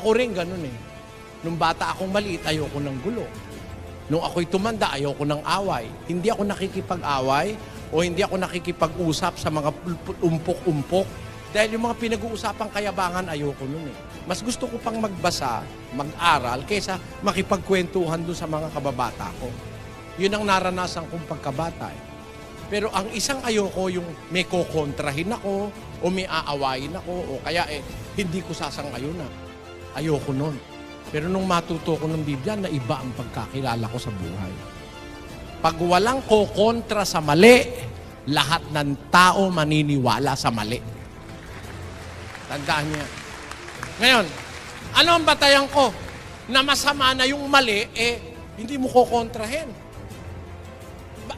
Ako rin ganun eh. Nung bata akong maliit, ayoko ng gulo. Nung ako'y tumanda, ayoko ng away. Hindi ako nakikipag-away o hindi ako nakikipag-usap sa mga umpok-umpok. Dahil yung mga pinag-uusapang kayabangan, ayoko nun eh. Mas gusto ko pang magbasa, mag-aral, kaysa makipagkwentuhan dun sa mga kababata ko. Yun ang naranasan kong pagkabata eh. Pero ang isang ayoko yung may kokontrahin ako o may aawayin ako o kaya hindi ko sasang-ayunan. Ayoko nun. Pero nung matuto ko ng Biblia, na iba ang pagkakilala ko sa buhay. Pag walang kokontra sa mali, lahat ng tao maniniwala sa mali. Tandaan niya. Ngayon, ano ang batayan ko? Na masama na yung mali, hindi mo kokontrahin.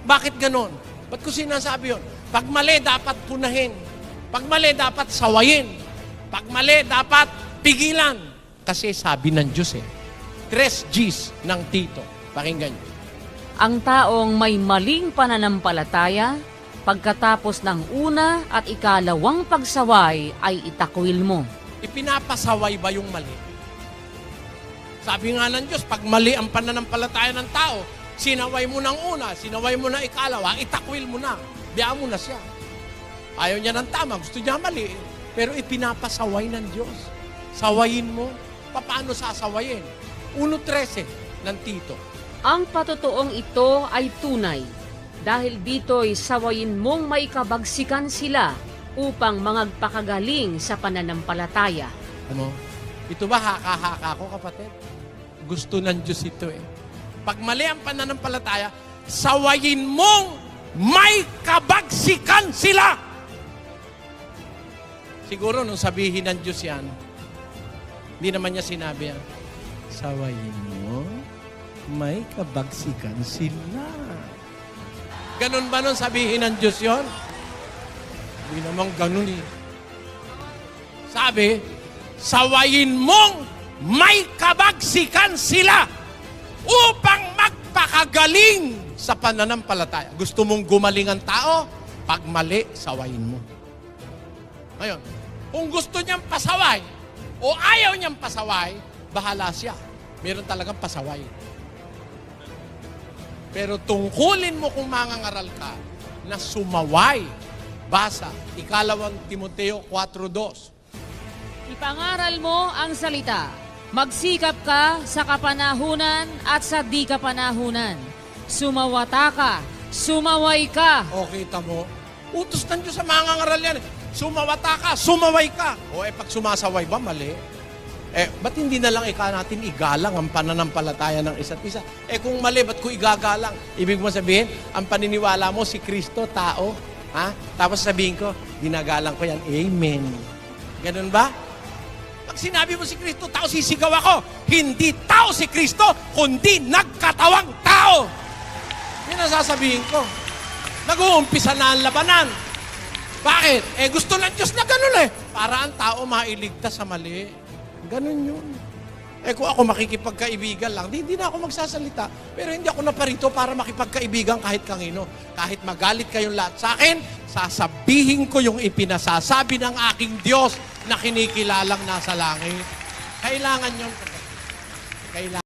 Bakit ganon? Ba't ko sinasabi yun? Pag mali, dapat punahin. Pag mali, dapat sawayin. Pag mali, dapat pigilan. Kasi sabi ng Diyos 3 G's ng Tito. Pakinggan niyo. Ang taong may maling pananampalataya, pagkatapos ng una at ikalawang pagsaway ay itakwil mo. Ipinapasaway ba yung mali? Sabi nga ng Diyos, pag mali ang pananampalataya ng tao, sinaway mo ng una, sinaway mo ng ikalawa, itakwil mo na. Biyaan mo na siya. Ayaw niya ng tama, gusto niya mali. Pero ipinapasaway ng Diyos. Sawayin mo. Paano sasawayin? 1:13 ng Tito. Ang patotoong ito ay tunay. Dahil dito'y sawayin mong maikabagsikan sila upang mangagpakagaling sa pananampalataya. Ano? Ito ba haka-haka ko, kapatid? Gusto ng Diyos ito eh. Pag mali ang pananampalataya, sawayin mong may kabagsikan sila. Siguro nung sabihin ng Diyos yan, hindi naman niya sinabi yan, sawayin mo, may kabagsikan sila. Ganun ba nun sabihin ng Diyos yon? Hindi naman ganun eh. Sabi, sawayin mong may kabagsikan sila upang magpakagaling sa pananampalataya. Gusto mong gumaling ang tao? Pag mali, sawayin mo. Ngayon, kung gusto niyang pasaway o ayaw niyang pasaway, bahala siya. Meron talagang pasaway. Pero tungkulin mo kung mangangaral ka na sumaway. Basa, 2 Timoteo 4:2. Ipangaral mo ang salita. Magsikap ka sa kapanahunan at sa di kapanahunan. Sumawata ka, sumaway ka. O, kita mo, utos ng Diyos sa mangangaral yan. Sumawata ka, sumaway ka. O, pag sumasaway ba, mali? Ba't hindi na lang natin igalang ang pananampalataya ng isa't isa? Kung mali, ba't ko igagalang? Ibig mo sabihin, ang paniniwala mo si Kristo, tao. Ha? Tapos sabihin ko, ginagalang ko yan. Amen. Ganun ba? Pag sinabi mo si Kristo, tao, sisigaw ako. Hindi tao si Kristo, kundi nagkatawang tao. Yan ang sasabihin ko. Nag-uumpisa na ang labanan. Bakit? Gusto ng Diyos na ganun para ang tao mailigtas sa mali. Ganun yun. Kung ako makikipagkaibigan lang, hindi na ako magsasalita. Pero hindi ako naparito para makipagkaibigan kahit kanino. Kahit magalit kayong lahat sa akin, sasabihin ko yung ipinasasabi ng aking Diyos na kinikilalang nasa langit. Kailangan yun. Kailangan.